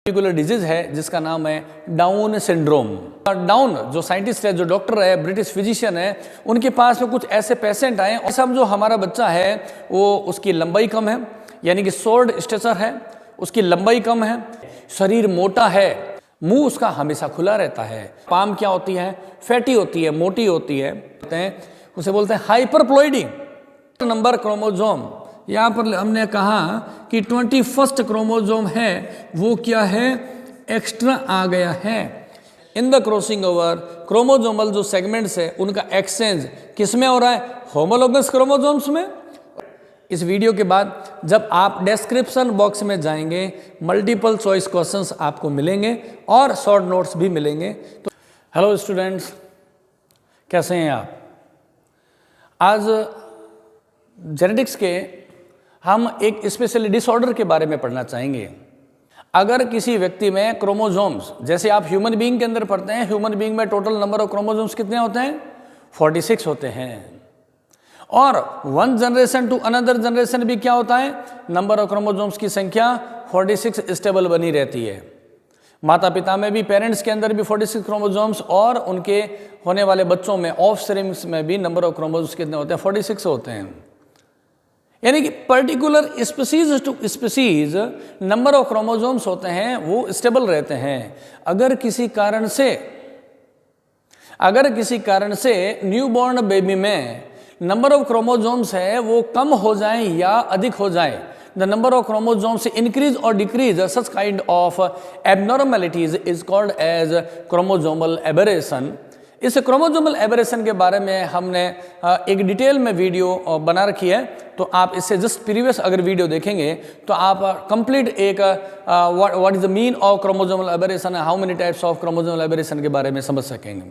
Particular disease है जिसका नाम है डाउन सिंड्रोम। डाउन जो साइंटिस्ट है, जो डॉक्टर है, ब्रिटिश फिजिशियन है, उनके पास में कुछ ऐसे पेशेंट आए और सब जो हमारा बच्चा है वो उसकी लंबाई कम है, यानी कि शॉर्ट स्टेचर है, उसकी लंबाई कम है, शरीर मोटा है, मुंह उसका हमेशा खुला रहता है, पाम क्या होती है, फैटी होती है, मोटी होती है, उसे बोलते हैं हाइपरप्लॉइडी। नंबर क्रोमोसोम, यहाँ पर हमने कहा कि 21st क्रोमोसोम है वो क्या है, एक्स्ट्रा आ गया है। In the crossing over chromosomal जो सेगमेंट्स है उनका एक्सचेंज किस में हो रहा है, होमोलोगस क्रोमोसोम्स में। इस वीडियो के बाद जब आप डिस्क्रिप्शन बॉक्स में जाएंगे मल्टीपल चॉइस क्वेश्चंस आपको मिलेंगे और शॉर्ट नोट्स भी मिलेंगे। तो हेलो स्टूडेंट्स, कैसे हैं आप? आज जेनेटिक्स के हम एक स्पेशल डिसऑर्डर के बारे में पढ़ना चाहेंगे। अगर किसी व्यक्ति में क्रोमोसोम्स, जैसे आप ह्यूमन बीइंग के अंदर पढ़ते हैं, ह्यूमन बीइंग में टोटल नंबर ऑफ क्रोमोसोम्स कितने होते हैं, 46 होते हैं। और one generation to another generation भी क्या होता है, नंबर ऑफ क्रोमोसोम्स की संख्या 46 स्टेबल बनी रहती है। माता पिता में भी, पेरेंट्स के अंदर भी 46 क्रोमोसोम्स और उनके होने वाले बच्चों में, ऑफस्प्रिंग्स में भी नंबर ऑफ क्रोमोसोम्स कितने होते हैं, 46 होते हैं। यानी कि particular species to species number of chromosomes होते हैं वो स्टेबल रहते हैं। अगर किसी कारण से न्यूबॉर्न बेबी में नंबर ऑफ क्रोमोसोम्स है वो कम हो जाए या अधिक हो जाए, the number of chromosomes increase और decrease, such kind of abnormalities is called as chromosomal aberration. इस क्रोमोसोमल एबरेशन के बारे में हमने एक डिटेल में वीडियो बना रखी है, तो आप इससे जस्ट प्रीवियस अगर वीडियो देखेंगे तो आप कंप्लीट एक what is the mean of chromosomal aberration, how many types of chromosomal aberration के बारे में समझ सकेंगे।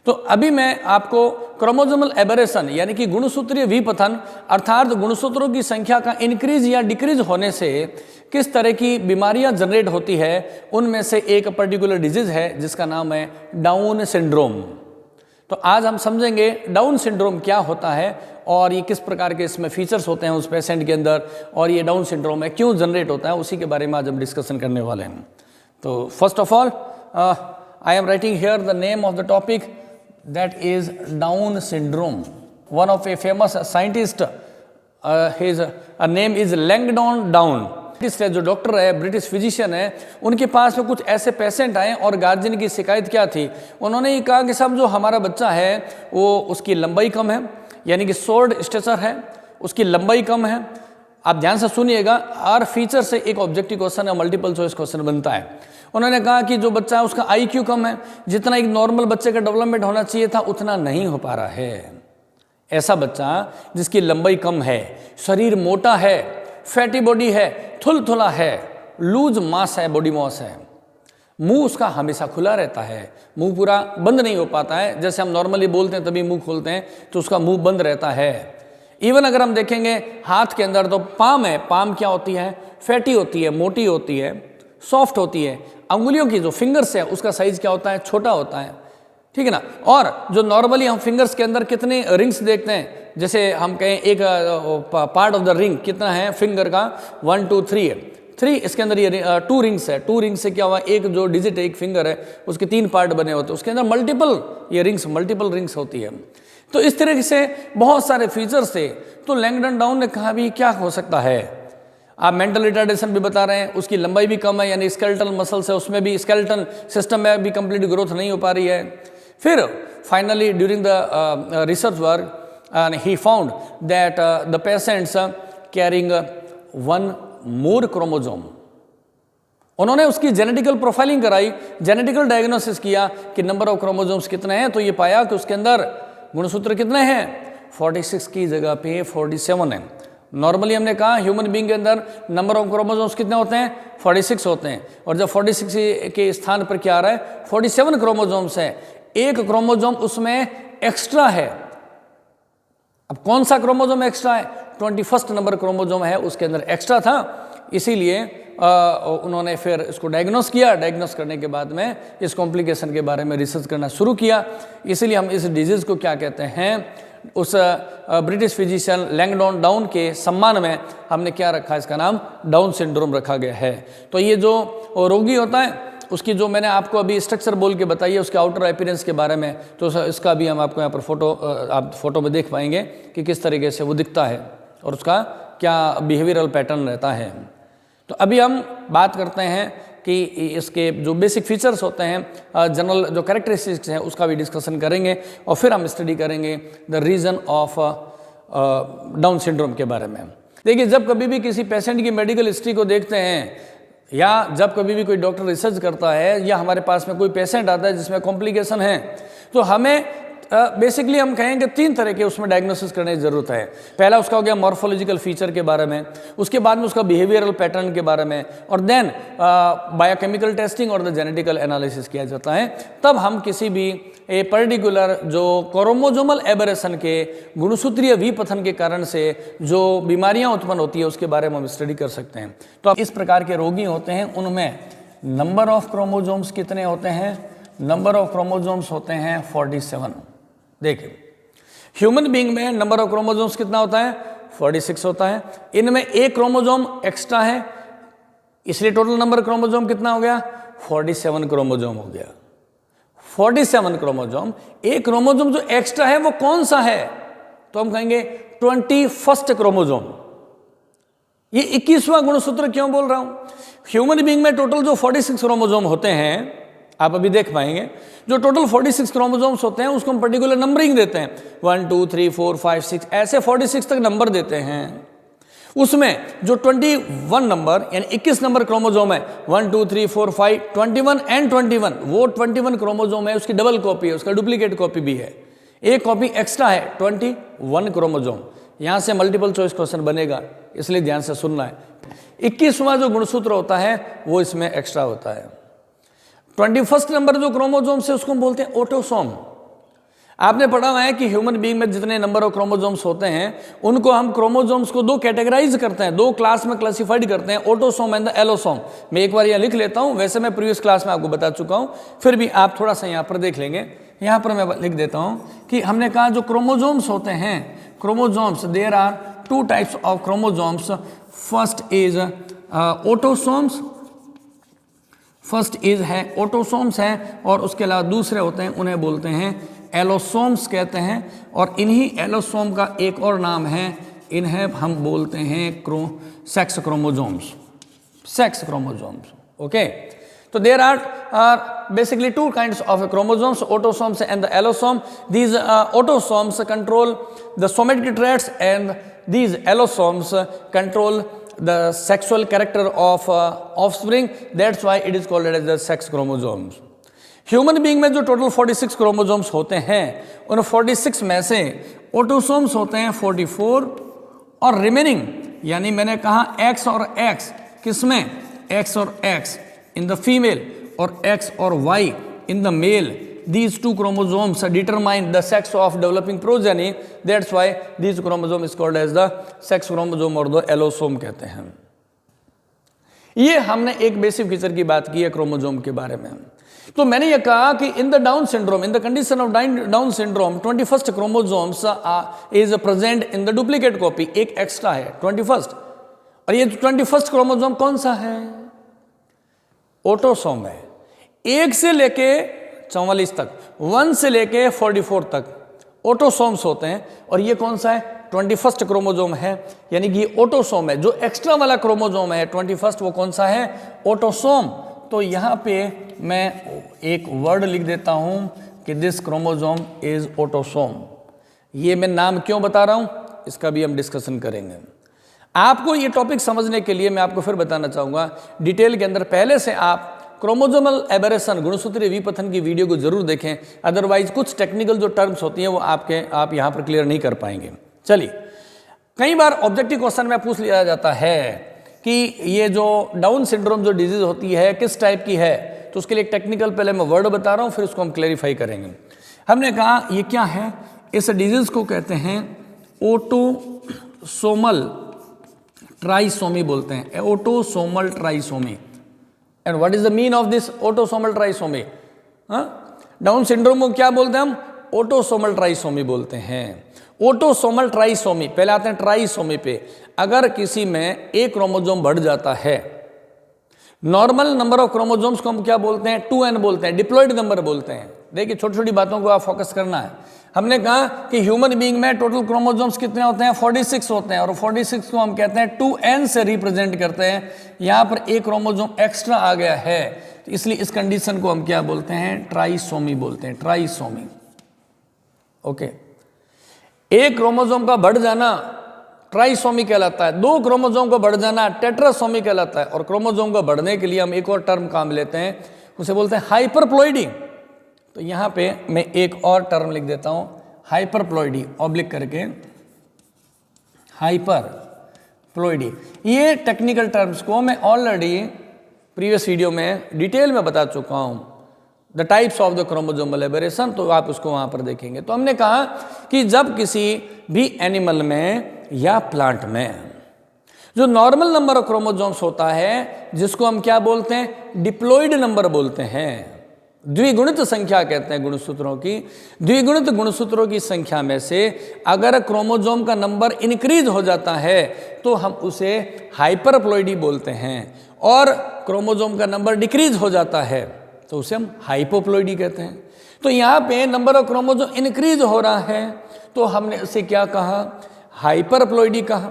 तो अभी मैं आपको क्रोमोसोमल एबरेशन यानी कि गुणसूत्रीय विपथन अर्थात गुणसूत्रों की संख्या का इंक्रीज या डिक्रीज होने से किस तरह की बीमारियां जनरेट होती है उनमें से एक पर्टिकुलर डिजीज है जिसका नाम है डाउन सिंड्रोम। तो आज हम समझेंगे डाउन सिंड्रोम क्या होता है और ये किस प्रकार के इसमें फीचर्स होते हैं उस पेशेंट के अंदर, और ये डाउन सिंड्रोम है क्यों जनरेट होता है, उसी के बारे में आज हम डिस्कशन करने वाले हैं। तो first of all I am writing here the name of the topic, that is Down syndrome. One of a famous scientist, his name is Langdon Down. जो डॉक्टर है, ब्रिटिश फिजिशियन है, उनके पास में कुछ ऐसे पेशेंट आए और गार्जियन की शिकायत क्या थी, उन्होंने ये कहा कि साहब जो हमारा बच्चा है वो उसकी लंबाई कम है, यानी कि शॉर्ट स्टेचर है, उसकी लंबाई कम है। आप ध्यान से सुनिएगा, हर फीचर से एक ऑब्जेक्टिव क्वेश्चन या मल्टीपल चॉइस क्वेश्चन बनता है। उन्होंने कहा कि जो बच्चा है उसका IQ कम है, जितना एक नॉर्मल बच्चे का डेवलपमेंट होना चाहिए था उतना नहीं हो पा रहा है। ऐसा बच्चा जिसकी लंबाई कम है, शरीर मोटा है, फैटी बॉडी है, थुलथुला है, लूज मास है, बॉडी मास है, मुंह उसका हमेशा खुला रहता है, मुंह पूरा बंद नहीं हो पाता है। जैसे हम नॉर्मली बोलते हैं तभी मुंह खोलते हैं तो उसका मुंह बंद रहता है। इवन अगर हम देखेंगे हाथ के अंदर तो पाम है, पाम क्या होती है, फैटी होती है, मोटी होती है, सॉफ्ट होती है। अंगुलियों की जो फिंगर्स है उसका साइज क्या होता है, छोटा होता है, ठीक है ना। और जो नॉर्मली हम फिंगर्स के अंदर कितने रिंग्स देखते हैं, जैसे हम कहें एक पार्ट ऑफ द रिंग कितना है फिंगर का, 1 2 3 है, 3 इसके अंदर ये 2 रिंग्स है। 2 रिंग्स से क्या हुआ, एक जो डिजिट है, एक फिंगर है, उसके 3 पार्ट बने होते हैं, उसके अंदर मल्टीपल रिंग्स होती है। तो इस तरह से बहुत सारे फीचर्स थे। तो लैंगडन डाउन ने कहा भी क्या हो सकता है, आप मेंटल रिटार्डेशन भी बता रहे हैं, उसकी लंबाई भी कम है, यानी स्केलेटल मसल्स है उसमें भी, स्केलेटल सिस्टम में भी कंप्लीट ग्रोथ नहीं हो पा रही है। फिर finally during the research work he found that the patients carrying 1 more chromosome. उन्होंने उसकी जेनेटिकल प्रोफाइलिंग कराई, जेनेटिकल डायग्नोसिस किया कि नंबर ऑफ क्रोमोसोम्स कितने हैं, तो ये पाया कि उसके अंदर गुणसूत्र कितने हैं, 46 की जगह पे 47 है। नॉर्मली हमने कहा ह्यूमन बीइंग के अंदर नंबर ऑफ क्रोमोसोम्स कितने होते हैं, 46 होते हैं, और जब 46 के स्थान पर क्या आ रहा है, 47 क्रोमोसोम्स है, एक क्रोमोसोम उसमें एक्स्ट्रा है। अब कौन सा क्रोमोसोम एक्स्ट्रा है, 21st नंबर क्रोमोसोम है उसके अंदर एक्स्ट्रा था, इसीलिए उन्होंने फिर इसको डायग्नोस किया। डायग्नोस करने के बाद में इस कॉम्प्लिकेशन के बारे में रिसर्च करना शुरू किया। इसीलिए हम इस डिजीज़ को क्या कहते हैं, उस ब्रिटिश फिजिशियन लैंगडॉन डाउन के सम्मान में हमने क्या रखा है, इसका नाम डाउन सिंड्रोम रखा गया है। तो ये जो रोगी होता है उसकी जो मैंने आपको अभी स्ट्रक्चर बोल के बताई है उसके आउटर अपीयरेंस के बारे में, तो इसका भी हम आपको यहाँ पर आप फोटो में देख पाएंगे कि किस तरीके से वो दिखता है और उसका क्या बिहेवियरल पैटर्न रहता है। तो अभी हम बात करते हैं कि इसके जो बेसिक फीचर्स होते हैं, जनरल जो कैरेक्टरिस्टिक्स हैं उसका भी डिस्कशन करेंगे और फिर हम स्टडी करेंगे the reason of down syndrome के बारे में। देखिए, जब कभी भी किसी पेशेंट की मेडिकल हिस्ट्री को देखते हैं या जब कभी भी कोई डॉक्टर रिसर्च करता है या हमारे पास में कोई पेशेंट आता है जिसमें कॉम्प्लिकेशन है, तो हमें बेसिकली हम कहेंगे 3 तरह के उसमें डायग्नोसिस करने की ज़रूरत है। पहला उसका हो गया मॉर्फोलॉजिकल फीचर के बारे में, उसके बाद में उसका बिहेवियरल पैटर्न के बारे में, और देन बायोकेमिकल टेस्टिंग और द जेनेटिकल एनालिसिस किया जाता है। तब हम किसी भी ए पर्टिकुलर जो क्रोमोसोमल एबरेशन के गुणसूत्रीय विपथन के कारण से जो बीमारियां उत्पन्न होती है उसके बारे में हम स्टडी कर सकते हैं। तो अब इस प्रकार के रोगी होते हैं, उनमें नंबर ऑफ क्रोमोसोम्स कितने होते हैं? नंबर ऑफ क्रोमोसोम्स होते हैं 47। देखिए, ह्यूमन बीइंग में नंबर ऑफ क्रोमोसोम्स कितना होता है? 46 होता है। इनमें एक क्रोमोसोम एक्स्ट्रा है, इसलिए टोटल नंबर क्रोमोसोम कितना हो गया? 47 क्रोमोसोम हो गया। 47 क्रोमोसोम। एक क्रोमोसोम जो एक्स्ट्रा है वो कौन सा है? तो हम कहेंगे 21st क्रोमोसोम। ये 21वां गुणसूत्र क्यों बोल रहा हूं? ह्यूमन बीइंग में टोटल जो 46 क्रोमोसोम होते हैं, आप अभी देख पाएंगे, जो टोटल 46 क्रोमोसोम्स होते हैं उसको हम पर्टिकुलर नंबरिंग देते हैं, 1 2 3 4 5 6 ऐसे 46 तक नंबर देते हैं। उसमें जो 21 नंबर यानी 21 नंबर क्रोमोसोम है, 1 2 3 4 5 21 एंड 21, वो 21 क्रोमोसोम है, उसकी डबल कॉपी है, उसका डुप्लीकेट कॉपी भी है, एक कॉपी एक्स्ट्रा है, 21 क्रोमोसोम। यहाँ से मल्टीपल चॉइस क्वेश्चन बनेगा, इसलिए ध्यान से सुनना है। 21वां जो गुणसूत्र होता है वो इसमें एक्स्ट्रा होता है। 21st नंबर जो क्रोमोसोम से उसको हम बोलते हैं ऑटोसोम। आपने पढ़ा हुआ है कि ह्यूमन बीइंग में जितने नंबर ऑफ क्रोमोसोम्स होते हैं उनको हम क्रोमोसोम्स को 2 कैटेगराइज करते हैं, 2 क्लास में क्लासिफाइड करते हैं, ऑटोसोम एंड द एलोसोम। मैं एक बार यहाँ लिख लेता हूँ, वैसे मैं प्रीवियस क्लास में आपको बता चुका हूँ, फिर भी आप थोड़ा सा यहाँ पर देख लेंगे। यहाँ पर मैं लिख देता हूँ कि हमने कहा जो क्रोमोसोम्स होते हैं, chromosomes, there are 2 types of chromosomes. First is autosomes, first is है ऑटोसोम्स हैं, और उसके अलावा दूसरे होते हैं उन्हें बोलते हैं एलोसोम्स कहते हैं। और इन्हीं एलोसोम का एक और नाम है, इन्हें हम बोलते हैं sex chromosomes, sex chromosomes. Okay, तो there are basically 2 kinds of chromosomes, autosomes and the allosome. These autosomes control the somatic traits and these allosomes control the sexual character of offspring. That's why it is called as the sex chromosomes. Human being में जो total 46 chromosomes होते हैं, उन 46 में से autosomes होते हैं 44 और रिमेनिंग, यानी मैंने कहा X और X, किसमें? X और X इन द फीमेल और X और Y in the male. These 2 chromosomes determine the sex of developing progeny. That's why these chromosome is called as the sex chromosome और the allosome कहते हैं। ये हमने एक बेसिक फीचर की बात की है क्रोमोसोम के बारे में। तो मैंने ये कहा कि in the down syndrome, in the condition of down syndrome, 21st chromosomes is present in the duplicate copy, एक एक्स्ट्रा है 21st। और ये 21st क्रोमोसोम कौन सा है? ऑटोसोम है। 1 से लेके 44 तक, 1 से लेके 44 तक ऑटोसोम्स होते हैं। और ये कौन सा है? 21st क्रोमोसोम है, यानी कि ऑटोसोम है। जो एक्स्ट्रा वाला क्रोमोसोम है 21st, वो कौन सा है? ऑटोसोम। तो यहाँ पे मैं एक वर्ड लिख देता हूँ कि दिस क्रोमोसोम इज ऑटोसोम। ये मैं नाम क्यों बता रहा हूँ इसका भी हम डिस्कशन करेंगे। आपको ये टॉपिक समझने के लिए मैं आपको फिर बताना चाहूँगा डिटेल के अंदर, पहले से आप क्रोमोसोमल एबरेशन, गुणसूत्रीय विपथन की वीडियो को जरूर देखें, अदरवाइज कुछ टेक्निकल जो टर्म्स होती हैं वो आप यहाँ पर क्लियर नहीं कर पाएंगे। चलिए, कई बार ऑब्जेक्टिव क्वेश्चन में पूछ लिया जाता है कि ये जो डाउन सिंड्रोम जो डिजीज होती है किस टाइप की है, तो उसके लिए एक टेक्निकल पहले मैं वर्ड बता रहा हूँ, फिर उसको हम क्लैरिफाई करेंगे। हमने कहा ये क्या है? इस डिजीज को कहते हैं ऑटोसोमल ट्राइसोमी बोलते हैं, autosomal trisomy. And what is the mean of this autosomal trisomy? Down syndrome को क्या बोलते हैं हम? ऑटोसोमल ट्राइसोमी बोलते हैं। ऑटोसोमल ट्राइसोमी, पहले आते हैं ट्राइसोमी पे। अगर किसी में एक क्रोमोसोम बढ़ जाता है, नॉर्मल नंबर ऑफ क्रोमोसोम्स को हम क्या बोलते हैं, 2n बोलते हैं, डिप्लॉयड नंबर बोलते हैं। देखिए छोटी छोटी बातों को आप फोकस करना है। हमने कहा कि ह्यूमन बीइंग में टोटल क्रोमोसोम्स कितने होते हैं, 46 होते हैं, और 46 को हम कहते हैं 2n से रिप्रेजेंट करते हैं। यहाँ पर एक क्रोमोसोम एक्स्ट्रा आ गया है, तो इसलिए इस कंडीशन को हम क्या बोलते हैं, ट्राइसोमी बोलते हैं, ट्राइसोमी। ओके, एक क्रोमोसोम का बढ़ जाना ट्राइसोमी कहलाता है, दो क्रोमोसोम का बढ़ जाना टेट्रासोमी कहलाता है, और क्रोमोसोम का बढ़ने के लिए हम एक और टर्म काम लेते हैं, उसे बोलते हैं हाइपरप्लॉइडी। तो यहाँ पे मैं एक और टर्म लिख देता हूँ, हाइपरप्लॉइडी, ऑब्लिक करके हाइपरप्लॉइडी। ये टेक्निकल टर्म्स को मैं ऑलरेडी प्रीवियस वीडियो में डिटेल में बता चुका हूँ, the types of the chromosomal aberration, तो आप उसको वहाँ पर देखेंगे। तो हमने कहा कि जब किसी भी एनिमल में या प्लांट में जो नॉर्मल नंबर ऑफ क्रोमोसोम्स होता है, जिसको हम क्या बोलते हैं, डिप्लॉयड नंबर बोलते हैं, द्विगुणित संख्या कहते हैं गुणसूत्रों की, द्विगुणित गुणसूत्रों की संख्या में से अगर क्रोमोसोम का नंबर इंक्रीज हो जाता है तो हम उसे हाइपरप्लॉइडी बोलते हैं, और क्रोमोसोम का नंबर डिक्रीज हो जाता है तो उसे हम हाइपोप्लॉइडी कहते हैं। तो यहाँ पे नंबर ऑफ क्रोमोसोम इंक्रीज हो रहा है तो हमने उसे क्या कहा, हाइपरप्लॉइडी कहा।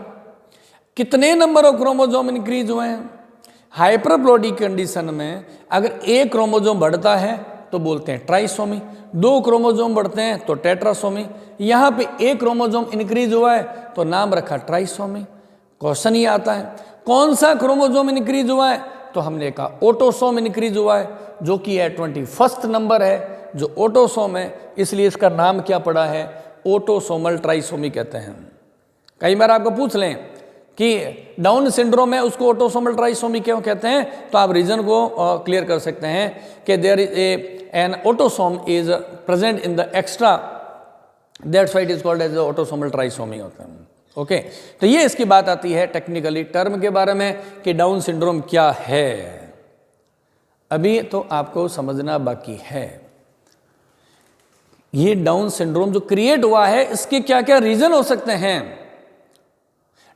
कितने नंबर ऑफ क्रोमोसोम इंक्रीज हुए हैं, हाइपरप्लॉइडी कंडीशन में अगर एक क्रोमोसोम बढ़ता है तो बोलते हैं ट्राइसोमी, दो क्रोमोसोम बढ़ते हैं तो टेट्रासोमी। यहाँ पे एक क्रोमोसोम इंक्रीज हुआ है तो नाम रखा ट्राइसोमी। क्वेश्चन ये आता है कौन सा क्रोमोसोम इंक्रीज हुआ है, तो हमने कहा ऑटोसोम इंक्रीज हुआ है, जो कि है 21st नंबर है जो ऑटोसोम है, इसलिए इसका नाम क्या पड़ा है, ऑटोसोमल ट्राइसोमी कहते हैं। कई बार आपको पूछ लें कि डाउन सिंड्रोम है उसको ऑटोसोमल ट्राइसोमी क्यों कहते हैं, तो आप रीजन को क्लियर कर सकते हैं कि there is an autosome is present in the extra, that's why it is called as autosomal trisomy होता है। ओके, तो ये इसकी बात आती है टेक्निकली टर्म के बारे में कि डाउन सिंड्रोम क्या है। अभी तो आपको समझना बाकी है ये डाउन सिंड्रोम जो क्रिएट हुआ है इसके क्या क्या रीजन हो सकते हैं,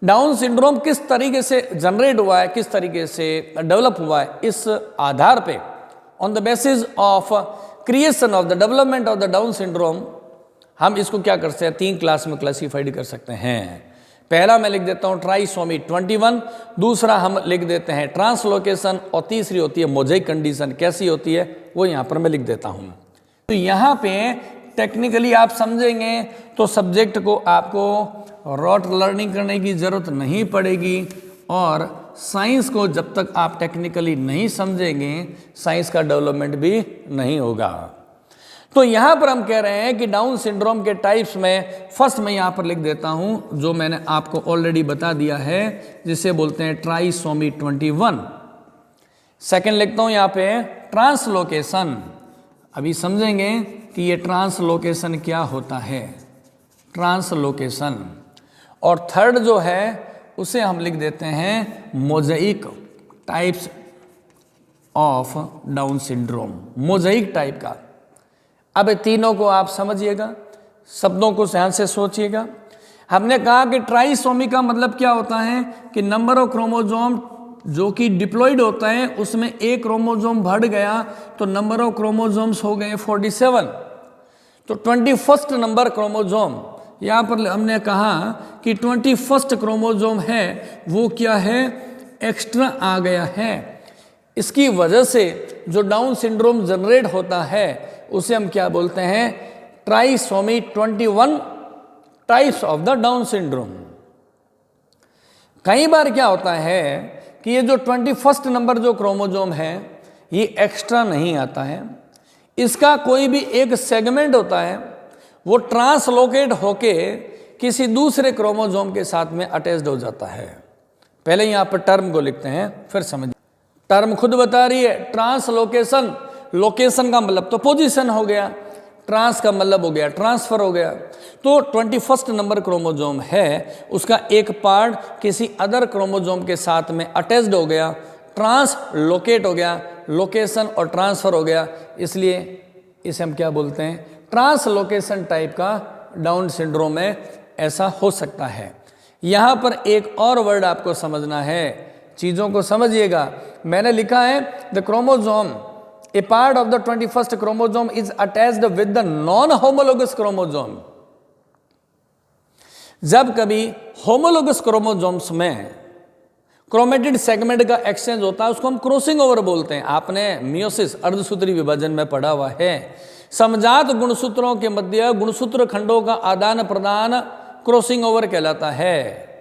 डाउन सिंड्रोम किस तरीके से जनरेट हुआ है, किस तरीके से डेवलप हुआ है, इस आधार पे on the basis of creation of the development of the down syndrome हम इसको क्या कर सकते हैं, 3 क्लास में क्लासीफाइड कर सकते हैं। पहला मैं लिख देता हूं ट्राइसोमी 21, दूसरा हम लिख देते हैं ट्रांसलोकेशन, और तीसरी होती है मोज़ेक कंडीशन। कैसी होती है वो यहां पर मैं लिख देता हूं। तो यहां पे टेक्निकली आप समझेंगे तो सब्जेक्ट को आपको रॉट लर्निंग करने की ज़रूरत नहीं पड़ेगी, और साइंस को जब तक आप टेक्निकली नहीं समझेंगे साइंस का डेवलपमेंट भी नहीं होगा। तो यहाँ पर हम कह रहे हैं कि डाउन सिंड्रोम के टाइप्स में फर्स्ट मैं यहाँ पर लिख देता हूँ जो मैंने आपको ऑलरेडी बता दिया है, जिसे बोलते हैं ट्राइसोमी 21। सेकंड लिखता हूँ यहाँ पे ट्रांसलोकेशन। अभी समझेंगे कि ये ट्रांसलोकेशन क्या होता है, ट्रांसलोकेशन। और थर्ड जो है उसे हम लिख देते हैं mosaic types of down syndrome, mosaic type का। अब तीनों को आप समझिएगा, शब्दों को ध्यान से सोचिएगा। हमने कहा कि ट्राइसोमी का मतलब क्या होता है कि नंबर ऑफ क्रोमोसोम जो कि डिप्लॉयड होता है उसमें एक क्रोमोसोम बढ़ गया तो नंबर ऑफ क्रोमोसोम्स हो गए 47। तो 21st नंबर क्रोमोसोम, यहाँ पर हमने कहा कि 21st क्रोमोसोम है वो क्या है, एक्स्ट्रा आ गया है। इसकी वजह से जो डाउन सिंड्रोम जनरेट होता है उसे हम क्या बोलते हैं, trisomy 21 types of the down syndrome. कई बार क्या होता है कि ये जो 21st नंबर जो क्रोमोसोम है ये एक्स्ट्रा नहीं आता है, इसका कोई भी एक सेगमेंट होता है वो ट्रांसलोकेट होके किसी दूसरे क्रोमोसोम के साथ में अटैच्ड हो जाता है। पहले यहाँ पर टर्म को लिखते हैं फिर समझ, टर्म खुद बता रही है ट्रांसलोकेशन। लोकेशन का मतलब तो पोजीशन हो गया, ट्रांस का मतलब हो गया ट्रांसफर हो गया। तो 21st नंबर क्रोमोसोम है उसका एक पार्ट किसी अदर क्रोमोसोम के साथ में अटैच्ड हो गया, ट्रांसलोकेट हो गया, लोकेशन और ट्रांसफर हो गया, इसलिए इसे हम क्या बोलते हैं, ट्रांसलोकेशन टाइप का डाउन सिंड्रोम में ऐसा हो सकता है। यहाँ पर एक और वर्ड आपको समझना है, चीज़ों को समझिएगा। मैंने लिखा है the chromosome, A part of the 21st chromosome is attached with the non homologous chromosome. जब कभी होमोलोगस क्रोमोजोम्स में क्रोमेटिड सेगमेंट का एक्सचेंज होता है उसको हम क्रॉसिंग ओवर बोलते हैं। आपने मियोसिस अर्धसूत्री विभाजन में पढ़ा हुआ है। समजात गुणसूत्रों के मध्य गुणसूत्र खंडों का आदान प्रदान क्रॉसिंग ओवर कहलाता है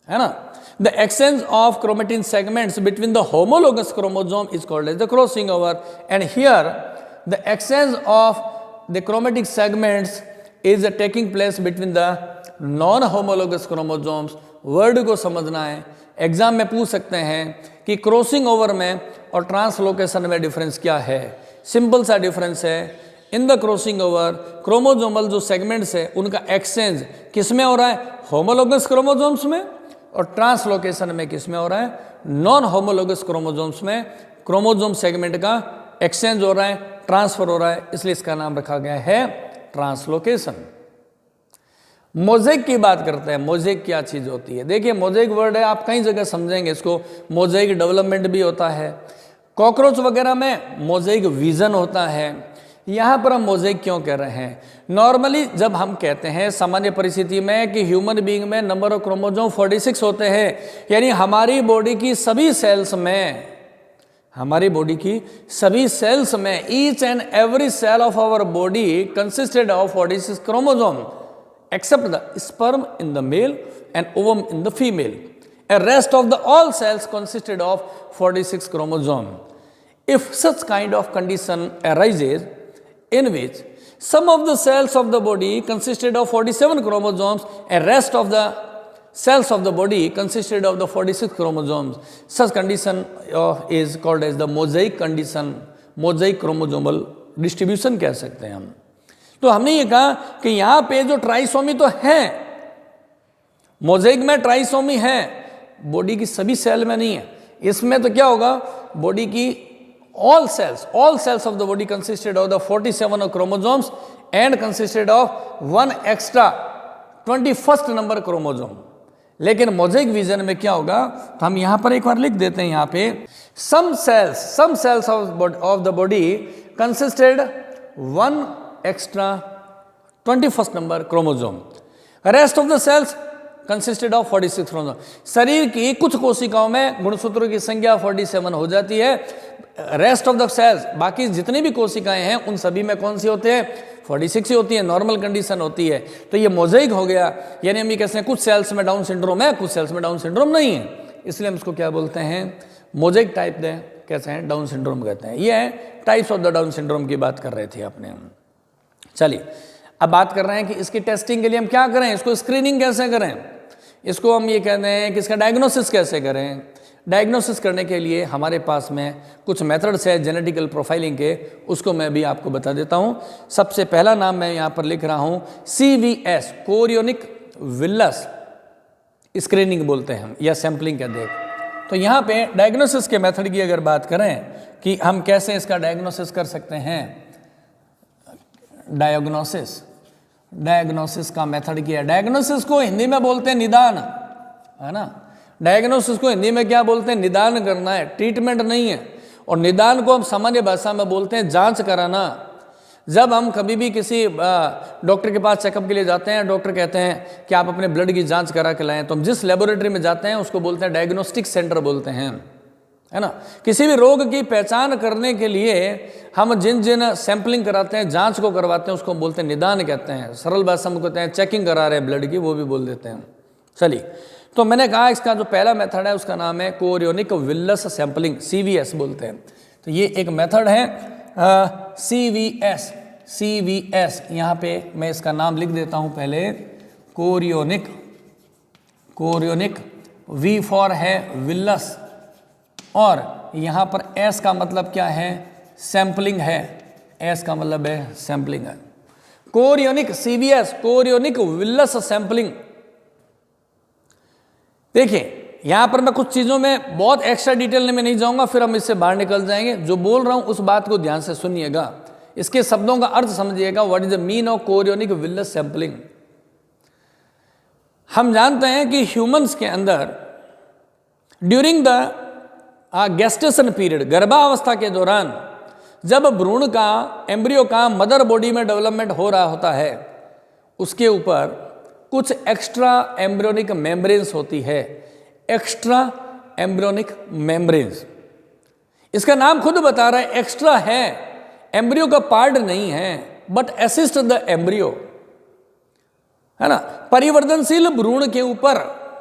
ना। The exchange of chromatin segments between the homologous chromosome is called as the crossing over and here the exchange of the chromatic segments is taking place between the non homologous chromosomes. Word को समझना है, exam में पूछ सकते हैं कि crossing over में और ट्रांसलोकेशन में डिफरेंस क्या है। सिंपल सा डिफरेंस है, in the crossing over chromosomal जो सेगमेंट्स है उनका एक्सचेंज किस में हो रहा है, होमोलोगस क्रोमोजोम्स में, और ट्रांसलोकेशन में किस में हो रहा है, नॉन होमोलोगस क्रोमोजोम्स में। क्रोमोजोम सेगमेंट का एक्सचेंज हो रहा है, ट्रांसफर हो रहा है, इसलिए इसका नाम रखा गया है ट्रांसलोकेशन। मोज़ेक की बात करते हैं। मोज़ेक क्या चीज़ होती है? देखिए मोज़ेक वर्ड है, आप कई जगह समझेंगे इसको। मोज़ेक डेवलपमेंट भी होता है, कॉकरोच वगैरह में मोज़ेक विजन होता है। यहाँ पर हम मोज़ेक क्यों कह रहे हैं? नॉर्मली जब हम कहते हैं सामान्य परिस्थिति में कि ह्यूमन बीइंग में नंबर ऑफ क्रोमोजोम 46 होते हैं, यानी हमारी बॉडी की सभी सेल्स में, हमारी बॉडी की सभी सेल्स में each and every cell of our body consisted of 46 chromosome except the sperm in the male and ovum in the female. A rest of the all cells consisted of 46 chromosome. If such kind of condition arises in which some of the cells of the body consisted of 47 chromosomes and rest of the cells of the body consisted of the 46 chromosomes, such condition is called as the mosaic condition. Mosaic chromosomal distribution कह सकते हैं हम। तो हमने ये कहा कि यहां पे जो ट्राइसोमी तो है, मोज़ेक में ट्राइसोमी है, बॉडी की सभी सेल में नहीं है। इसमें तो क्या होगा, बॉडी की all cells of the body consisted of the 47 chromosomes and consisted of one extra 21st number chromosome। लेकिन मोज़ेक विजन में क्या होगा, तो हम यहां पर एक बार लिख देते हैं, यहां पे some cells of the body consisted one extra 21st number chromosome, rest of the cells consisted of 46 chromosome। शरीर की कुछ कोशिकाओं में गुणसूत्रों की संख्या 47 हो जाती है, रेस्ट ऑफ द सेल्स बाकी जितनी भी कोशिकाएं हैं उन सभी में कौन सी होती है, 46 ही होती है, नॉर्मल कंडीशन होती है। तो ये मोज़ेक हो गया, यानी हम ये कहते हैं कुछ सेल्स में डाउन सिंड्रोम है, कुछ सेल्स में डाउन सिंड्रोम नहीं है, इसलिए हम इसको क्या बोलते हैं, मोज़ेक टाइप दे कैसे हैं, डाउन सिंड्रोम कहते हैं। ये है types of the down syndrome की बात कर रहे थे अपने। चलिए अब बात कर रहे हैं कि इसकी टेस्टिंग के लिए हम क्या करें, इसको स्क्रीनिंग कैसे करें, इसको हम ये कहते हैं कि इसका डायग्नोसिस कैसे करें। डायग्नोसिस करने के लिए हमारे पास में कुछ मेथड्स है जेनेटिकल प्रोफाइलिंग के, उसको मैं भी आपको बता देता हूँ। सबसे पहला नाम मैं यहाँ पर लिख रहा हूँ CVS, कोरियोनिक विलस स्क्रीनिंग बोलते हैं हम, या सैम्पलिंग कहते हैं। तो यहाँ पे डायग्नोसिस के मेथड की अगर बात करें कि हम कैसे इसका डायग्नोसिस कर सकते हैं, डायग्नोसिस का मेथड क्या है। डायग्नोसिस को हिंदी में बोलते हैं निदान, है ना। डायग्नोसिस को हिंदी में क्या बोलते हैं, निदान करना है, ट्रीटमेंट नहीं है। और निदान को हम सामान्य भाषा में बोलते हैं जांच कराना। जब हम कभी भी किसी डॉक्टर के पास चेकअप के लिए जाते हैं, डॉक्टर कहते हैं कि आप अपने ब्लड की जांच करा के लाएं, तो हम जिस लेबोरेटरी में जाते हैं उसको बोलते हैं डायग्नोस्टिक सेंटर बोलते हैं, है ना। किसी भी रोग की पहचान करने के लिए हम जिन सैंपलिंग कराते हैं, जांच को करवाते हैं, उसको बोलते हैं निदान कहते हैं। सरल भाषा में कहते हैं चेकिंग करा रहे हैं ब्लड की, वो भी बोल देते हैं। चलिए, तो मैंने कहा इसका जो पहला मेथड है उसका नाम है कोरियोनिक विलस सैंपलिंग, CVS बोलते हैं। तो ये एक मेथड है CVS। यहाँ पे मैं इसका नाम लिख देता हूँ पहले, कोरियोनिक V फॉर है विलस, और यहाँ पर S का मतलब क्या है, सैंपलिंग है। S का मतलब है सैंपलिंग है। Chorionic CVS, chorionic villus sampling. देखिए यहाँ पर मैं कुछ चीज़ों में बहुत एक्स्ट्रा डिटेल में नहीं जाऊँगा, फिर हम इससे बाहर निकल जाएंगे। जो बोल रहा हूँ उस बात को ध्यान से सुनिएगा। इसके शब्दों का अर्थ समझिएगा। What is the mean of chorionic villus sampling. हम जानते हैं कि ह्यूमंस के अंदर ड्यूरिंग द गेस्टेशन पीरियड, गर्भावस्था के दौरान, जब भ्रूण का, एम्ब्रियो का मदर बॉडी में डेवलपमेंट हो रहा होता है, उसके ऊपर कुछ एक्स्ट्रा एम्ब्रियोनिक मेम्ब्रेन्स होती है। एक्स्ट्रा एम्ब्रियोनिक मेम्ब्रेन्स, इसका नाम खुद बता रहा है, एक्स्ट्रा है, एम्ब्रियो का पार्ट नहीं है, बट असिस्ट द एम्ब्रियो, है ना। परिवर्तनशील भ्रूण के ऊपर,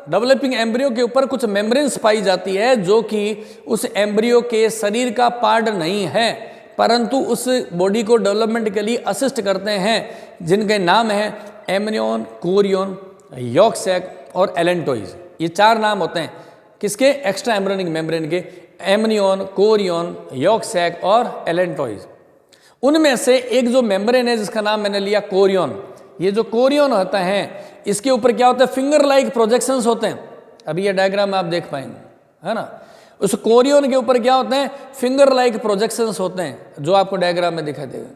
डेवलपिंग एम्ब्रियो के ऊपर कुछ मेम्ब्रेन्स पाई जाती है जो कि उस एम्ब्रियो के शरीर का पार्ट नहीं है, परंतु उस बॉडी को डेवलपमेंट के लिए असिस्ट करते हैं, जिनके नाम है एमनियन, कोरियन, यॉर्क सैक और एलेंटोइज। ये 4 नाम होते हैं किसके? एक्स्ट्रा एम्ब्रियोनिक मेम्ब्रेन के। एमनियन, कोरियन, यॉर्क सैक और एलेंटोइज। उनमें से एक जो मेम्ब्रेन है जिसका नाम मैंने लिया कोरियन, ये जो कोरियन होता है इसके ऊपर क्या होता है? फिंगर लाइक प्रोजेक्शंस होते हैं। अभी ये डायग्राम आप देख पाएंगे, है ना। उस कोरियन के ऊपर क्या होते हैं? फिंगर लाइक प्रोजेक्शंस होते हैं, जो आपको डायग्राम में दिखाई देगा।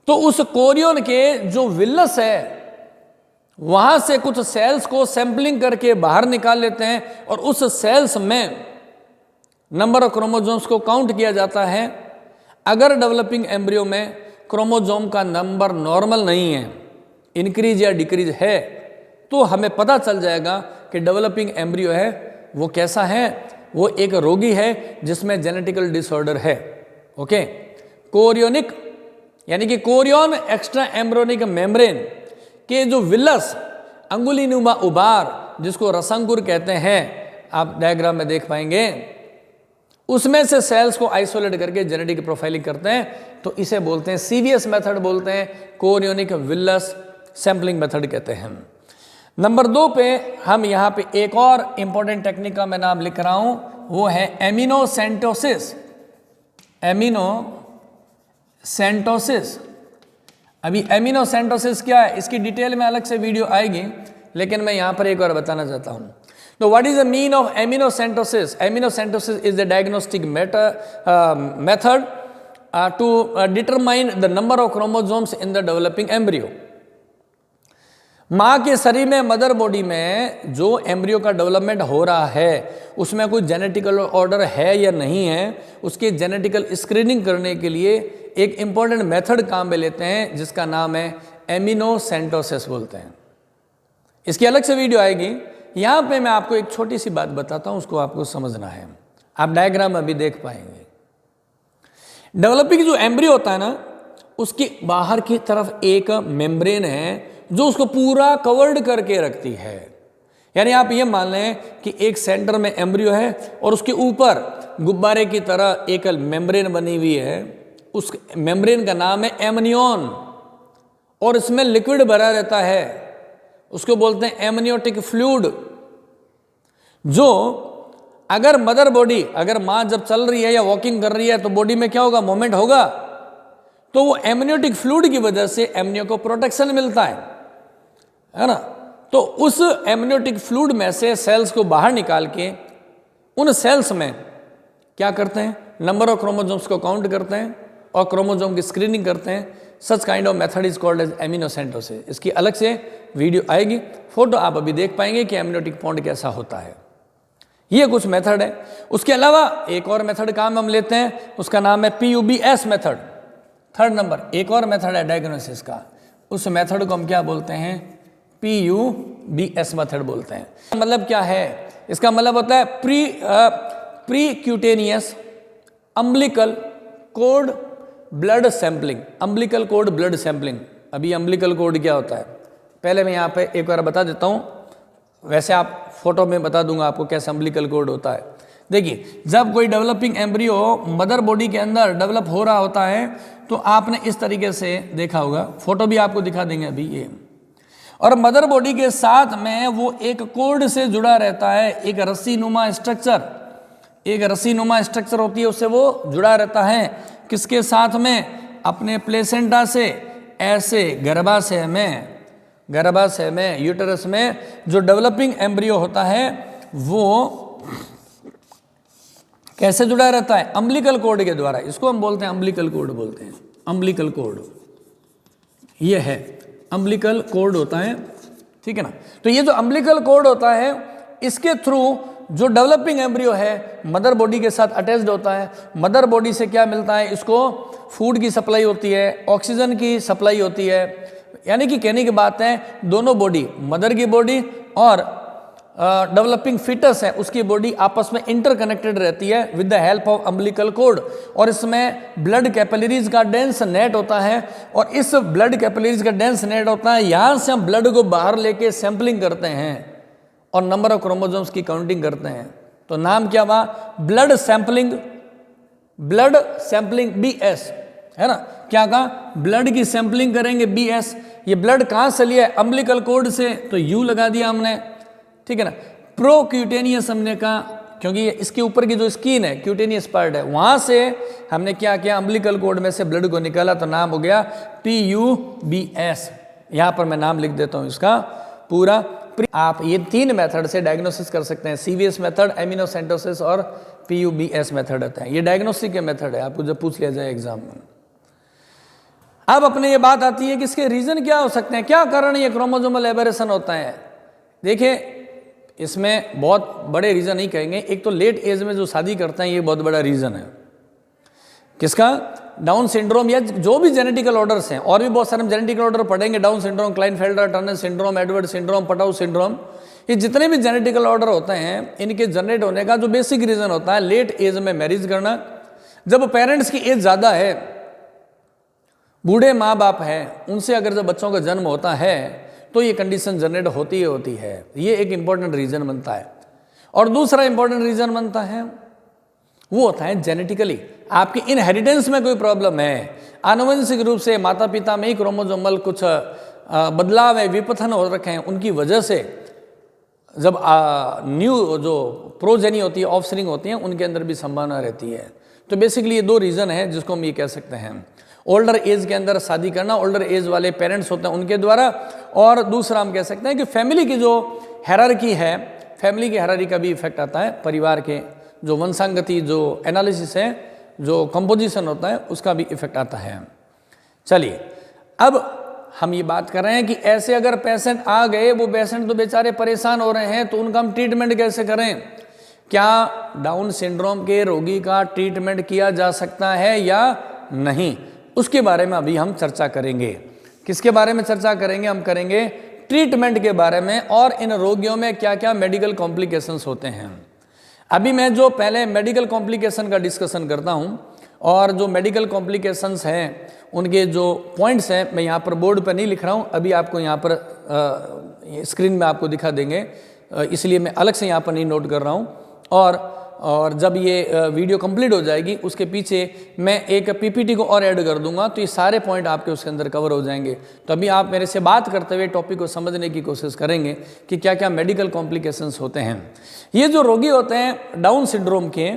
तो उस कोरियन के जो विलस है वहां से कुछ सेल्स को सैंपलिंग करके बाहर निकाल लेते हैं और उस सेल्स में नंबर ऑफ क्रोमोसोम्स को काउंट किया जाता है। अगर डेवलपिंग एम्ब्रियो में क्रोमोसोम का नंबर नॉर्मल नहीं है, इंक्रीज या डिक्रीज है, तो हमें पता चल जाएगा कि डेवलपिंग एम्ब्रियो है वो कैसा है, वो एक रोगी है जिसमें जेनेटिकल डिसऑर्डर है। ओके, कोरियोनिक यानी कि कोरियन एक्स्ट्रा एम्ब्रियोनिक मेम्ब्रेन के जो विलस, अंगुलीनुमा उबार जिसको रसंकुर कहते हैं, आप डायग्राम में देख पाएंगे, उसमें से सेल्स को आइसोलेट करके जेनेटिक प्रोफाइलिंग करते हैं। तो इसे बोलते हैं सीवीएस मेथड, बोलते हैं कोरियोनिक विलस सैंपलिंग मेथड कहते हैं। नंबर 2 पे हम यहाँ पे एक और इंपॉर्टेंट टेक्निक का मैं नाम लिख रहा हूं, वो है एमिनोसेंटोसिस। एमिनोसेंटोसिस। अभी एमिनोसेंटोसिस क्या है इसकी डिटेल में अलग से वीडियो आएगी, लेकिन मैं यहाँ पर एक बार बताना चाहता हूँ। तो what is the mean of amniocentesis? Amniocentesis is the diagnostic method to determine the number of chromosomes in the developing embryo. माँ के शरीर में, मदर बॉडी में जो एम्ब्रियो का डेवलपमेंट हो रहा है उसमें कोई जेनेटिकल ऑर्डर है या नहीं है, उसकी जेनेटिकल स्क्रीनिंग करने के लिए एक इंपॉर्टेंट मेथड काम में लेते हैं जिसका नाम है एमिनोसेंटोसिस बोलते हैं। इसकी अलग से वीडियो आएगी। यहाँ पे मैं आपको एक छोटी सी बात बताता हूँ, उसको आपको समझना है। आप डायग्राम अभी देख पाएंगे। डेवलपिंग जो एम्ब्रियो होता है ना, उसके बाहर की तरफ एक मेम्ब्रेन है जो उसको पूरा कवर्ड करके रखती है। यानी आप ये मान लें कि एक सेंटर में एम्ब्रियो है और उसके ऊपर गुब्बारे की तरह एक मेम्ब्रेन बनी हुई है। उस मेम्ब्रेन का नाम है एमनियन और इसमें लिक्विड भरा रहता है, उसको बोलते हैं एमनियोटिक फ्लूइड। जो अगर मदर बॉडी, अगर माँ जब चल रही है या वॉकिंग कर रही है तो बॉडी में क्या होगा? मूवमेंट होगा। तो वो एमनियोटिक फ्लूइड की वजह से एमनियो को प्रोटेक्शन मिलता है ना। तो उस एमनियोटिक फ्लूइड में से सेल्स को बाहर निकाल के उन सेल्स में क्या करते हैं? नंबर ऑफ क्रोमोसोम्स को काउंट करते हैं और क्रोमोसोम की स्क्रीनिंग करते हैं। Such kind of method is called as amniocentesis. इसकी अलग से वीडियो आएगी, फोटो आप अभी देख पाएंगे कि एमनियोटिक पॉन्ड कैसा होता है। ये कुछ मेथड है। उसके अलावा एक और मेथड काम हम लेते हैं, उसका नाम है PUBS मेथड। 3rd नंबर एक और मेथड है डायग्नोसिस का, उस मेथड को हम क्या बोलते हैं? PUBS मेथड बोलते हैं। मतलब क्या है इसका? मतलब होता है pre cutaneous umbilical cord blood sampling. Umbilical cord blood sampling. अभी अम्बिलिकल कोड क्या होता है पहले मैं यहाँ पे एक बार बता देता हूँ, वैसे आप फोटो में बता दूंगा आपको कैसे अम्बिलिकल कोड होता है। देखिए, जब कोई डेवलपिंग एम्ब्रियो मदर बॉडी के अंदर डेवलप हो रहा होता है तो आपने इस तरीके से देखा होगा, फोटो भी आपको दिखा देंगे अभी ये। और मदर बॉडी के साथ में वो एक कोड से जुड़ा रहता है, एक रस्सी नुमा स्ट्रक्चर, एक रस्सी नुमा स्ट्रक्चर होती है, उससे वो जुड़ा रहता है। किसके साथ में? अपने प्लेसेंटा से ऐसे गर्भाशय में यूटेरस में जो डेवलपिंग एम्ब्रियो होता है वो कैसे जुड़ा रहता है? अम्बिलिकल कोड के द्वारा। इसको हम बोलते हैं अम्बिलिकल कोड बोलते हैं। अम्बिलिकल कॉर्ड, ये है अम्बिलिकल कॉर्ड होता है, ठीक है ना। तो ये जो अम्बिलिकल कॉर्ड होता है, इसके थ्रू जो डेवलपिंग एम्ब्रियो है मदर बॉडी के साथ अटैच्ड होता है। मदर बॉडी से क्या मिलता है, इसको फूड की सप्लाई होती है, ऑक्सीजन की सप्लाई होती है, यानी कि कहने की बात है दोनों बॉडी, मदर की बॉडी और डेवलपिंग फीटस है उसकी बॉडी आपस में इंटरकनेक्टेड रहती है with the help of umbilical cord. और इसमें ब्लड कैपिलरीज का डेंस नेट होता है, और इस ब्लड कैपिलरीज का डेंस नेट होता है, यहाँ से हम ब्लड को बाहर लेके सैंपलिंग करते हैं और नंबर ऑफ क्रोमोसोम्स की काउंटिंग करते हैं। तो नाम क्या हुआ, ब्लड सैंपलिंग BS, है ना। क्या कहा, ब्लड की सैंपलिंग करेंगे BS। ये ब्लड कहाँ से लिया है, अम्बिलिकल कॉर्ड से, तो U लगा दिया हमने, ठीक है ना। प्रोक्यूटेनियस हमने कहा क्योंकि इसके ऊपर की जो स्किन है, क्यूटेनियस पार्ट है, वहाँ से हमने क्या किया, अम्बिलिकल कॉर्ड में से ब्लड को निकाला, तो नाम हो गया PUBS। यहाँ पर मैं नाम लिख देता हूँ इसका पूरा। आप ये 3 मेथड से डायग्नोसिस कर सकते हैं, CVS मेथड, एमिनोसेंटोसिस और PUBS मेथड होता है। ये डायग्नोस्टिक के मेथड है, आपको जब पूछ लिया जाए एग्जाम में। अब अपने ये बात आती है कि इसके रीजन क्या हो सकते हैं, क्या कारण ये क्रोमोसोमल एबेरेशन होता है। देखिए इसमें बहुत बड़े रीजन नहीं कहेंगे, एक तो लेट एज में जो शादी करते हैं ये बहुत बड़ा रीजन है। किसका, डाउन सिंड्रोम या जो भी जेनेटिकल ऑर्डर्स हैं, और भी बहुत सारे जेनेटिकल ऑर्डर पढ़ेंगे, down syndrome, Klinefelter Turner syndrome, Edward syndrome, Patau syndrome, ये जितने भी जेनेटिकल ऑर्डर होते हैं इनके जनरेट होने का जो बेसिक रीजन होता है लेट एज में मैरिज करना। जब पेरेंट्स की एज ज़्यादा है, बूढ़े माँ बाप हैं, उनसे अगर जब बच्चों का जन्म होता है तो ये कंडीशन जनरेट होती है। ये एक इंपॉर्टेंट रीजन बनता है। और दूसरा इंपॉर्टेंट रीजन बनता है वो होता है जेनेटिकली, आपकी इनहेरिटेंस में कोई प्रॉब्लम है, आनुवंशिक रूप से माता पिता में ही क्रोमोसोमल कुछ बदलाव है, विपथन हो रखे हैं, उनकी वजह से जब न्यू जो प्रोजेनी होती है, ऑफस्प्रिंग होती हैं, उनके अंदर भी संभावना रहती है। तो बेसिकली ये 2 रीज़न है जिसको हम ये कह सकते हैं, ओल्डर एज के अंदर शादी करना, ओल्डर एज वाले पेरेंट्स होते हैं उनके द्वारा, और दूसरा हम कह सकते हैं कि फैमिली की जो हायरार्की है, फैमिली की हायरार्की का भी इफेक्ट आता है, परिवार के जो वंशांगति जो एनालिसिस है, जो कंपोजिशन होता है, उसका भी इफेक्ट आता है। चलिए अब हम ये बात कर रहे हैं कि ऐसे अगर पेशेंट आ गए, वो पेशेंट तो बेचारे परेशान हो रहे हैं, तो उनका हम ट्रीटमेंट कैसे करें। क्या डाउन सिंड्रोम के रोगी का ट्रीटमेंट किया जा सकता है या नहीं, उसके बारे में अभी हम चर्चा करेंगे। किसके बारे में चर्चा करेंगे, हम करेंगे ट्रीटमेंट के बारे में, और इन रोगियों में क्या क्या मेडिकल कॉम्प्लिकेशंस होते हैं। अभी मैं जो पहले मेडिकल कॉम्प्लिकेशन का डिस्कशन करता हूं, और जो मेडिकल कॉम्प्लिकेशंस हैं उनके जो पॉइंट्स हैं मैं यहाँ पर बोर्ड पर नहीं लिख रहा हूँ, अभी आपको यहाँ पर स्क्रीन में आपको दिखा देंगे, इसलिए मैं अलग से यहाँ पर नहीं नोट कर रहा हूँ। और जब ये वीडियो कंप्लीट हो जाएगी उसके पीछे मैं एक PPT को और ऐड कर दूंगा, तो ये सारे पॉइंट आपके उसके अंदर कवर हो जाएंगे। तो अभी आप मेरे से बात करते हुए टॉपिक को समझने की कोशिश करेंगे कि क्या क्या मेडिकल कॉम्प्लिकेशंस होते हैं। ये जो रोगी होते हैं डाउन सिंड्रोम के,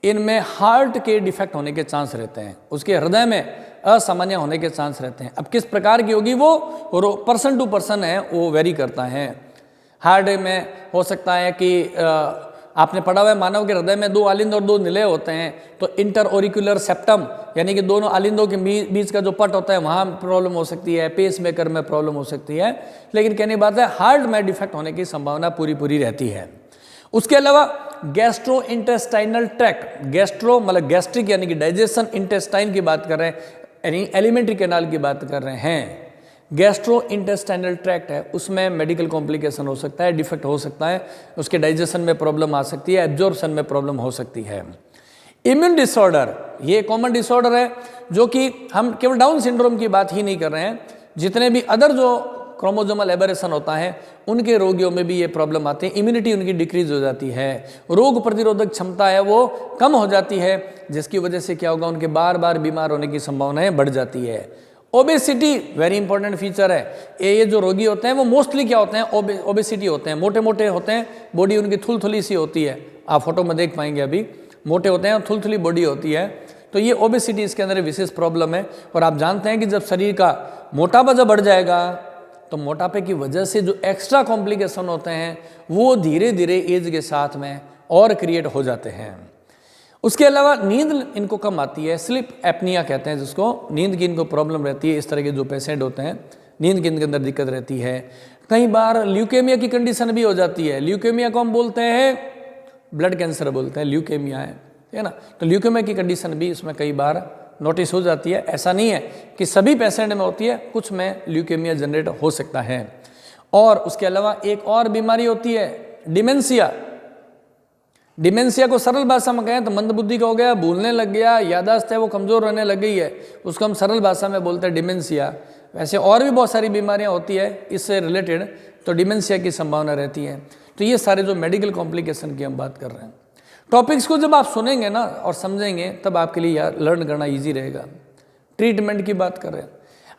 इनमें हार्ट के डिफेक्ट होने के चांस रहते हैं, उसके हृदय में असामान्य होने के चांस रहते हैं। अब किस प्रकार की होगी वो पर्सन टू पर्सन है, वो वेरी करता है। हार्ट में हो सकता है कि आपने पढ़ा हुआ है मानव के हृदय में 2 आलिंद और 2 निलय होते हैं, तो इंटर ऑरिकुलर सेप्टम यानी कि दोनों आलिंदों के बीच का जो पट होता है वहाँ प्रॉब्लम हो सकती है, पेस मेकर में प्रॉब्लम हो सकती है, लेकिन कहने की बात है हार्ट में डिफेक्ट होने की संभावना पूरी रहती है। उसके अलावा गैस्ट्रो इंटेस्टाइनल ट्रैक्ट, गैस्ट्रो मतलब गैस्ट्रिक यानी कि डाइजेशन, इंटेस्टाइन की बात कर रहे हैं यानी एलिमेंट्री कैनाल की बात कर रहे हैं। गैस्ट्रो इंटेस्टाइनल ट्रैक्ट है, उसमें मेडिकल कॉम्प्लिकेशन हो सकता है, डिफेक्ट हो सकता है, उसके डाइजेशन में प्रॉब्लम आ सकती है, एब्जॉर्प्शन में प्रॉब्लम हो सकती है। इम्यून डिसऑर्डर, ये कॉमन डिसऑर्डर है जो कि हम केवल डाउन सिंड्रोम की बात ही नहीं कर रहे हैं, जितने भी अदर जो क्रोमोसोमल एबेरेशन होता है उनके रोगियों में भी ये प्रॉब्लम आती है। इम्यूनिटी उनकी डिक्रीज हो जाती है, रोग प्रतिरोधक क्षमता है वो कम हो जाती है, जिसकी वजह से क्या होगा, उनके बार बार बीमार होने की संभावनाएं बढ़ जाती है। ओबेसिटी वेरी इंपॉर्टेंट फीचर है। ये जो रोगी होते हैं वो मोस्टली क्या होते हैं, ओबेसिटी होते हैं, मोटे मोटे होते हैं, बॉडी उनकी थुलथुली सी होती है, आप फोटो में देख पाएंगे, अभी मोटे होते हैं और थुलथुली बॉडी होती है। तो ये ओबेसिटी इसके अंदर विशेष प्रॉब्लम है। और आप जानते हैं कि जब शरीर का मोटापा जब बढ़ जाएगा तो मोटापे की वजह से जो एक्स्ट्रा कॉम्प्लिकेशन होते हैं वो धीरे धीरे एज के साथ में और क्रिएट हो जाते हैं। उसके अलावा नींद इनको कम आती है, स्लीप एपनिया कहते हैं जिसको, नींद की इनको प्रॉब्लम रहती है। इस तरह के जो पेशेंट होते हैं नींद की इनके अंदर दिक्कत रहती है। कई बार ल्यूकेमिया की कंडीशन भी हो जाती है। ल्यूकेमिया को हम बोलते हैं ब्लड कैंसर बोलते हैं, ल्यूकेमिया है ना। तो ल्यूकेमिया की कंडीशन भी इसमें कई बार नोटिस हो जाती है। ऐसा नहीं है कि सभी पेशेंट में होती है, कुछ में ल्यूकेमिया जनरेट हो सकता है। और उसके अलावा एक और बीमारी होती है डिमेंशिया। डिमेंशिया को सरल भाषा में कहें तो मंदबुद्धि का हो गया, भूलने लग गया, याददाश्त है वो कमज़ोर रहने लग गई है, उसको हम सरल भाषा में बोलते हैं डिमेंशिया। वैसे और भी बहुत सारी बीमारियां होती है इससे रिलेटेड, तो डिमेंशिया की संभावना रहती है। तो ये सारे जो मेडिकल कॉम्प्लिकेशन की हम बात कर रहे हैं, टॉपिक्स को जब आप सुनेंगे ना और समझेंगे तब आपके लिए यार लर्न करना ईजी रहेगा। ट्रीटमेंट की बात कर रहे हैं।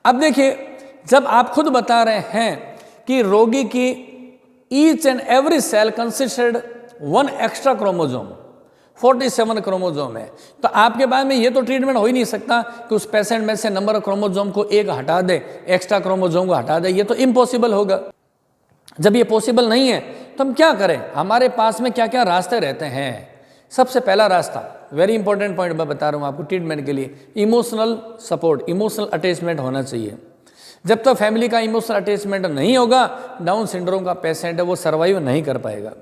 अब देखिए, जब आप खुद बता रहे हैं कि रोगी की each and every cell consisted 1 extra chromosome, 47 chromosome है, तो आपके बाद में ये तो ट्रीटमेंट हो ही नहीं सकता कि उस पेशेंट में से नंबर ऑफ क्रोमोजोम को एक हटा दे, एक्स्ट्रा क्रोमोजोम को हटा दे, ये तो इम्पॉसिबल होगा। जब ये पॉसिबल नहीं है तो हम क्या करें? हमारे पास में क्या क्या रास्ते रहते हैं। सबसे पहला रास्ता, वेरी इंपॉर्टेंट पॉइंट मैं बता रहा हूँ आपको ट्रीटमेंट के लिए, इमोशनल सपोर्ट, इमोशनल अटैचमेंट होना चाहिए। जब तक फैमिली का इमोशनल अटैचमेंट नहीं होगा, डाउन सिंड्रोम का पेशेंट है वो सर्वाइव नहीं कर पाएगा।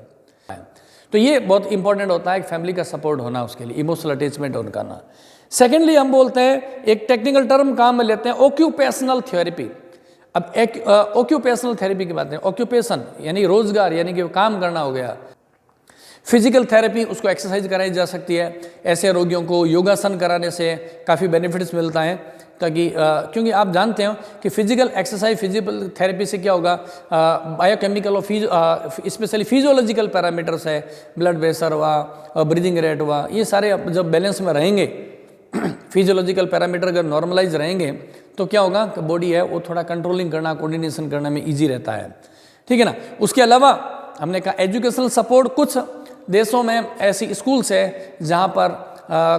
तो ये बहुत इंपॉर्टेंट होता है कि फैमिली का सपोर्ट होना, उसके लिए इमोशनल अटैचमेंट उनका ना। सेकेंडली हम बोलते हैं, एक टेक्निकल टर्म काम में लेते हैं, ऑक्यूपेशनल थेरेपी। अब एक ऑक्यूपेशनल थेरेपी की बात है, ऑक्यूपेशन यानी रोजगार, यानी कि काम करना हो गया। फिजिकल थेरेपी, उसको एक्सरसाइज कराई जा सकती है। ऐसे रोगियों को योगासन कराने से काफ़ी बेनिफिट्स मिलता है, ताकि क्योंकि आप जानते हो कि फिजिकल एक्सरसाइज, फिजिकल थेरेपी से क्या होगा, बायोकेमिकल और स्पेशली फिजियोलॉजिकल पैरामीटर्स है, ब्लड प्रेशर हुआ, ब्रीदिंग रेट हुआ, ये सारे जब बैलेंस में रहेंगे, फिजियोलॉजिकल पैरामीटर अगर नॉर्मलाइज रहेंगे तो क्या होगा कि बॉडी है वो थोड़ा कंट्रोलिंग करना, कोऑर्डिनेशन करने में ईजी रहता है, ठीक है ना। उसके अलावा हमने कहा एजुकेशनल सपोर्ट। कुछ देशों में ऐसी स्कूल्स है जहाँ पर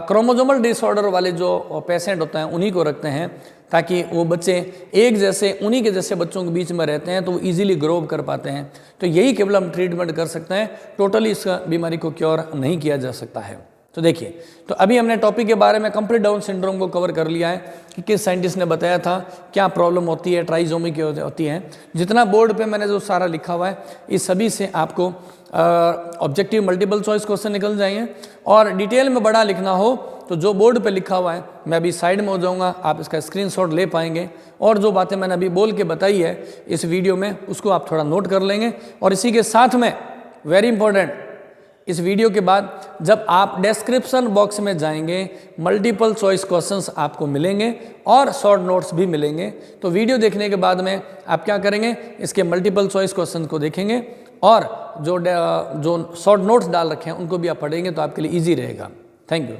क्रोमोजोमल डिसऑर्डर वाले जो पेशेंट होते हैं उन्हीं को रखते हैं, ताकि वो बच्चे एक जैसे, उन्हीं के जैसे बच्चों के बीच में रहते हैं तो वो इजीली ग्रो कर पाते हैं। तो यही केवल हम ट्रीटमेंट कर सकते हैं, टोटली इस बीमारी को क्योर नहीं किया जा सकता है। तो देखिए, तो अभी हमने टॉपिक के बारे में कंप्लीट डाउन सिंड्रोम को कवर कर लिया है कि किस साइंटिस्ट ने बताया था, क्या प्रॉब्लम होती है, ट्राइजोमी की होती है। जितना बोर्ड पे मैंने जो सारा लिखा हुआ है, इस सभी से आपको ऑब्जेक्टिव मल्टीपल चॉइस क्वेश्चन निकल जाएंगे। और डिटेल में बड़ा लिखना हो तो जो बोर्ड पे लिखा हुआ है मैं अभी साइड में हो जाऊंगा, आप इसका स्क्रीनशॉट ले पाएंगे। और जो बातें मैंने अभी बोल के बताई है इस वीडियो में, उसको आप थोड़ा नोट कर लेंगे। और इसी के साथ में वेरी इंपॉर्टेंट, इस वीडियो के बाद जब आप डिस्क्रिप्शन बॉक्स में जाएंगे, मल्टीपल चॉइस क्वेश्चंस आपको मिलेंगे और शॉर्ट नोट्स भी मिलेंगे। तो वीडियो देखने के बाद में आप क्या करेंगे, इसके मल्टीपल चॉइस क्वेश्चन को देखेंगे और जो शॉर्ट नोट्स डाल रखे हैं उनको भी आप पढ़ेंगे तो आपके लिए ईजी रहेगा। Thank you.